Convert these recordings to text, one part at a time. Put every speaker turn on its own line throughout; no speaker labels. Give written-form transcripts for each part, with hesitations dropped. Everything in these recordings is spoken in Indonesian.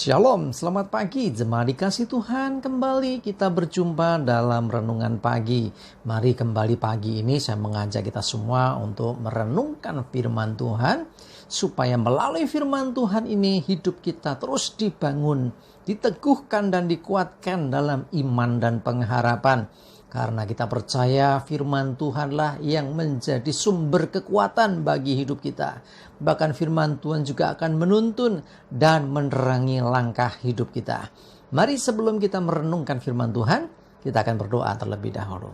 Shalom, selamat pagi, jemaat dikasih Tuhan. Kembali kita berjumpa dalam renungan pagi. Mari kembali pagi ini saya mengajak kita semua untuk merenungkan firman Tuhan, supaya melalui firman Tuhan ini hidup kita terus dibangun, diteguhkan dan dikuatkan dalam iman dan pengharapan. Karena kita percaya firman Tuhanlah yang menjadi sumber kekuatan bagi hidup kita. Bahkan firman Tuhan juga akan menuntun dan menerangi langkah hidup kita. Mari sebelum kita merenungkan firman Tuhan, kita akan berdoa terlebih dahulu.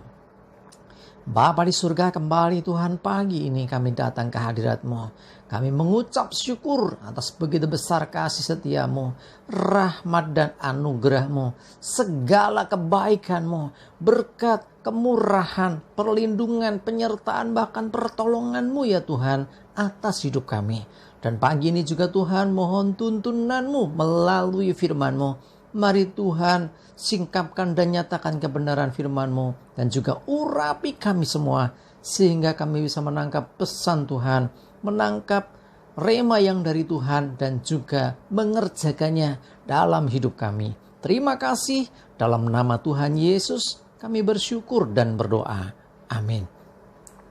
Bapa di surga, kembali Tuhan pagi ini kami datang ke hadirat-Mu. Kami mengucap syukur atas begitu besar kasih setia-Mu, rahmat dan anugerah-Mu, segala kebaikan-Mu, berkat, kemurahan, perlindungan, penyertaan, bahkan pertolongan-Mu ya Tuhan atas hidup kami. Dan pagi ini juga Tuhan mohon tuntunan-Mu melalui firman-Mu. Mari Tuhan singkapkan dan nyatakan kebenaran firman-Mu dan juga urapi kami semua sehingga kami bisa menangkap pesan Tuhan, menangkap rema yang dari Tuhan dan juga mengerjakannya dalam hidup kami. Terima kasih, dalam nama Tuhan Yesus kami bersyukur dan berdoa. Amin.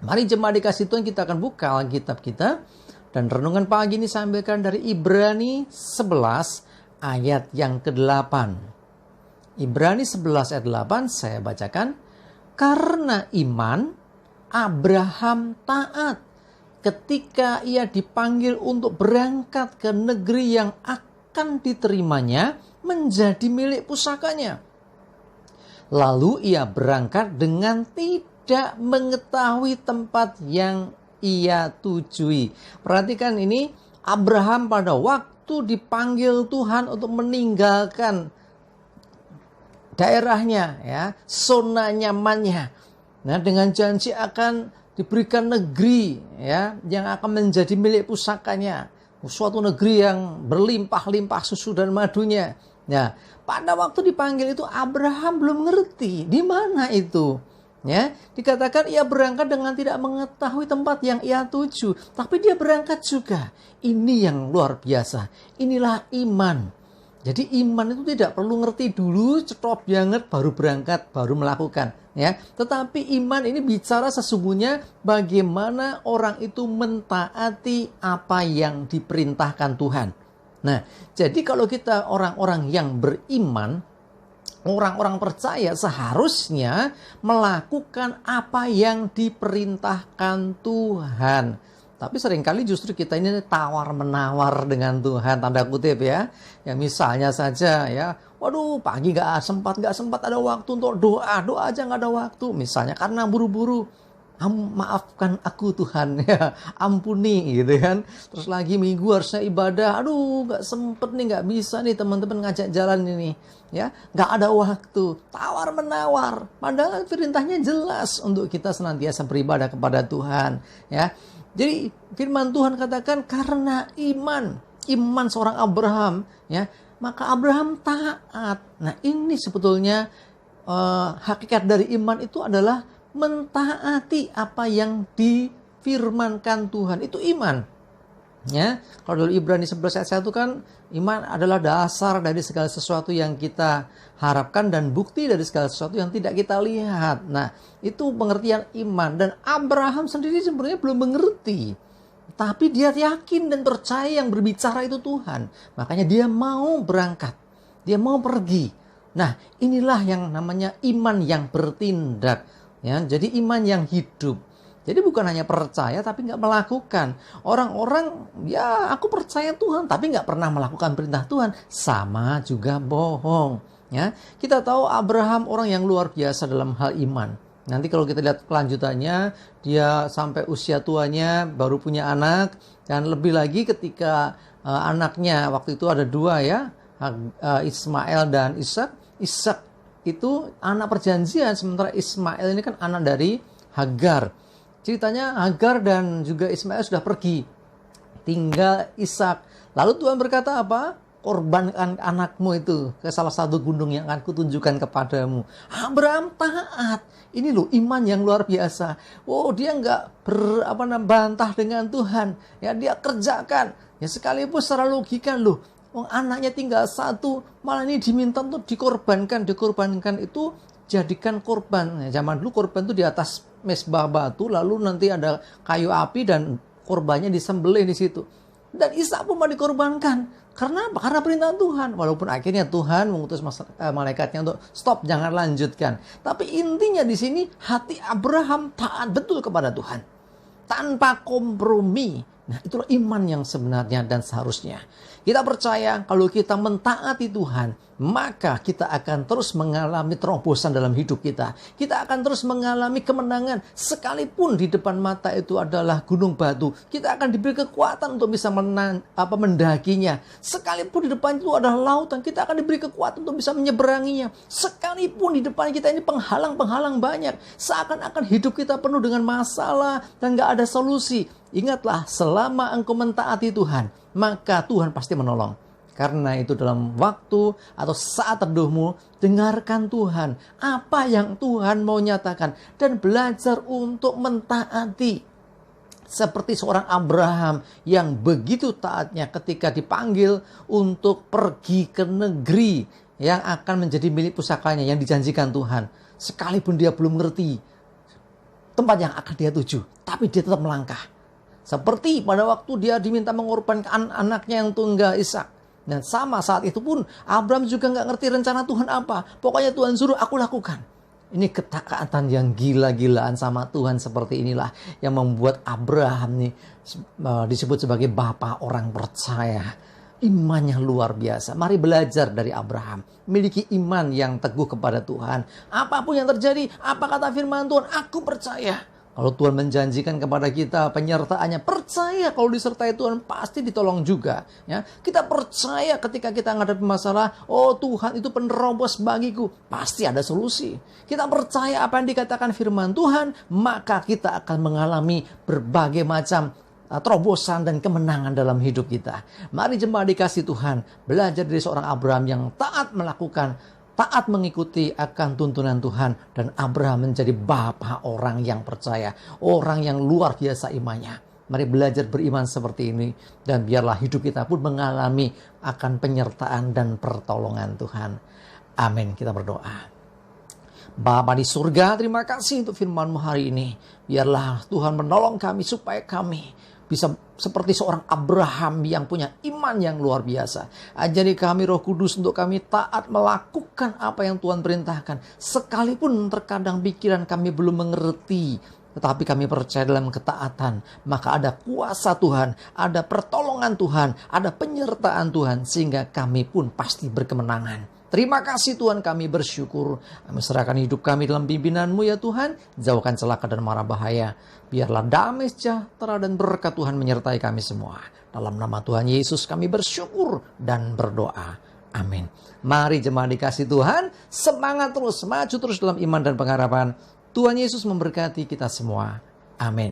Mari jemaat dikasih Tuhan, kita akan buka Alkitab kita dan renungan pagi ini saya ambilkan dari Ibrani 11 ayat yang ke-8. Ibrani 11 ayat 8 saya bacakan. Karena iman, Abraham taat ketika ia dipanggil untuk berangkat ke negeri yang akan diterimanya menjadi milik pusakanya. Lalu ia berangkat dengan tidak mengetahui tempat yang ia tujui. Perhatikan ini, Abraham pada waktu dipanggil Tuhan untuk meninggalkan daerahnya, ya, zona nyamannya. Nah, dengan janji akan diberikan negeri, ya, yang akan menjadi milik pusakanya, suatu negeri yang berlimpah-limpah susu dan madunya. Nah, pada waktu dipanggil itu Abraham belum ngerti di mana itu. Ya, dikatakan ia berangkat dengan tidak mengetahui tempat yang ia tuju, tapi dia berangkat juga. Ini yang luar biasa. Inilah iman. Jadi iman itu tidak perlu ngerti dulu, cetrop banget baru berangkat, baru melakukan, ya. Tetapi iman ini bicara sesungguhnya bagaimana orang itu mentaati apa yang diperintahkan Tuhan. Nah, jadi kalau kita orang-orang yang beriman, orang-orang percaya seharusnya melakukan apa yang diperintahkan Tuhan. Tapi seringkali justru kita ini tawar-menawar dengan Tuhan, tanda kutip ya. Ya misalnya saja ya, waduh pagi gak sempat ada waktu untuk doa aja gak ada waktu. Misalnya karena buru-buru. Maafkan aku Tuhan, ya, ampuni gitu kan. Terus lagi minggu harusnya ibadah, aduh gak sempet nih, gak bisa nih teman-teman ngajak jalan ini, ya, gak ada waktu, tawar menawar. Padahal perintahnya jelas untuk kita senantiasa beribadah kepada Tuhan, ya. Jadi firman Tuhan katakan karena iman seorang Abraham, ya, maka Abraham taat. Nah ini sebetulnya hakikat dari iman itu adalah mentaati apa yang difirmankan Tuhan. Itu iman, ya. Kalau dari Ibrani 11 ayat 1 kan, iman adalah dasar dari segala sesuatu yang kita harapkan dan bukti dari segala sesuatu yang tidak kita lihat. Nah, itu pengertian iman. Dan Abraham sendiri sebenarnya belum mengerti, tapi dia yakin dan percaya yang berbicara itu Tuhan. Makanya dia mau berangkat, dia mau pergi. Nah, inilah yang namanya iman yang bertindak. Ya, jadi iman yang hidup. Jadi bukan hanya percaya tapi nggak melakukan. Orang-orang ya aku percaya Tuhan tapi nggak pernah melakukan perintah Tuhan, sama juga bohong. Ya, kita tahu Abraham orang yang luar biasa dalam hal iman. Nanti kalau kita lihat kelanjutannya, dia sampai usia tuanya baru punya anak, dan lebih lagi ketika anaknya waktu itu ada dua ya, Ismail dan Ishak. Ishak itu anak perjanjian, sementara Ismail ini kan anak dari Hagar. Ceritanya Hagar dan juga Ismail sudah pergi, tinggal Ishak. Lalu Tuhan berkata apa? Korbankan anakmu itu ke salah satu gunung yang akan kutunjukkan kepadamu. Abraham taat. Ini loh iman yang luar biasa. Oh, dia nggak bantah dengan Tuhan. Ya, dia kerjakan. Ya sekalipun secara logika loh, Wong anaknya tinggal satu, malah ini diminta untuk dikorbankan. Dikorbankan itu jadikan korban. Zaman dulu korban itu di atas mesbah batu, lalu nanti ada kayu api dan korbannya disembelih di situ. Dan Ishak pun mau dikorbankan. Karena apa? Karena perintah Tuhan. Walaupun akhirnya Tuhan mengutus malaikatnya untuk stop, jangan lanjutkan. Tapi intinya di sini hati Abraham taat betul kepada Tuhan. Tanpa kompromi. Nah, itulah iman yang sebenarnya dan seharusnya. Kita percaya kalau kita mentaati Tuhan, maka kita akan terus mengalami terobosan dalam hidup kita. Kita akan terus mengalami kemenangan. Sekalipun di depan mata itu adalah gunung batu, kita akan diberi kekuatan untuk bisa mendakinya. Sekalipun di depan itu adalah lautan, kita akan diberi kekuatan untuk bisa menyeberanginya. Sekalipun di depan kita ini penghalang-penghalang banyak, seakan-akan hidup kita penuh dengan masalah dan gak ada solusi. Ingatlah, selama engkau mentaati Tuhan, maka Tuhan pasti menolong. Karena itu dalam waktu atau saat teduhmu, dengarkan Tuhan. Apa yang Tuhan mau nyatakan. Dan belajar untuk mentaati. Seperti seorang Abraham yang begitu taatnya ketika dipanggil untuk pergi ke negeri yang akan menjadi milik pusakanya, yang dijanjikan Tuhan. Sekalipun dia belum mengerti tempat yang akan dia tuju, tapi dia tetap melangkah. Seperti pada waktu dia diminta mengorbankan anaknya yang tunggal Ishak. Dan sama saat itu pun Abraham juga nggak ngerti rencana Tuhan apa. Pokoknya Tuhan suruh aku lakukan. Ini ketaatan yang gila-gilaan sama Tuhan seperti inilah yang membuat Abraham nih disebut sebagai bapa orang percaya. Imannya luar biasa. Mari belajar dari Abraham. Miliki iman yang teguh kepada Tuhan. Apapun yang terjadi, apa kata firman Tuhan, aku percaya. Kalau Tuhan menjanjikan kepada kita penyertaannya, percaya kalau disertai Tuhan pasti ditolong juga. Ya, kita percaya ketika kita menghadapi masalah, oh Tuhan itu penerobos bagiku, pasti ada solusi. Kita percaya apa yang dikatakan firman Tuhan, maka kita akan mengalami berbagai macam terobosan dan kemenangan dalam hidup kita. Mari jemaat dikasih Tuhan, belajar dari seorang Abraham yang taat mengikuti akan tuntunan Tuhan, dan Abraham menjadi bapa orang yang percaya, orang yang luar biasa imannya. Mari belajar beriman seperti ini, dan biarlah hidup kita pun mengalami akan penyertaan dan pertolongan Tuhan. Amin. Kita berdoa. Bapa di surga, terima kasih untuk firman-Mu hari ini. Biarlah Tuhan menolong kami supaya kami bisa seperti seorang Abraham yang punya iman yang luar biasa. Ajari kami Roh Kudus untuk kami taat melakukan apa yang Tuhan perintahkan. Sekalipun terkadang pikiran kami belum mengerti, tetapi kami percaya dalam ketaatan. Maka ada kuasa Tuhan, ada pertolongan Tuhan, ada penyertaan Tuhan, sehingga kami pun pasti berkemenangan. Terima kasih Tuhan, kami bersyukur. Kami serahkan hidup kami dalam pimpinan-Mu ya Tuhan. Jauhkan celaka dan mara bahaya. Biarlah damai sejahtera dan berkat Tuhan menyertai kami semua. Dalam nama Tuhan Yesus kami bersyukur dan berdoa. Amin. Mari jemaat dikasih Tuhan, semangat terus, maju terus dalam iman dan pengharapan. Tuhan Yesus memberkati kita semua. Amin.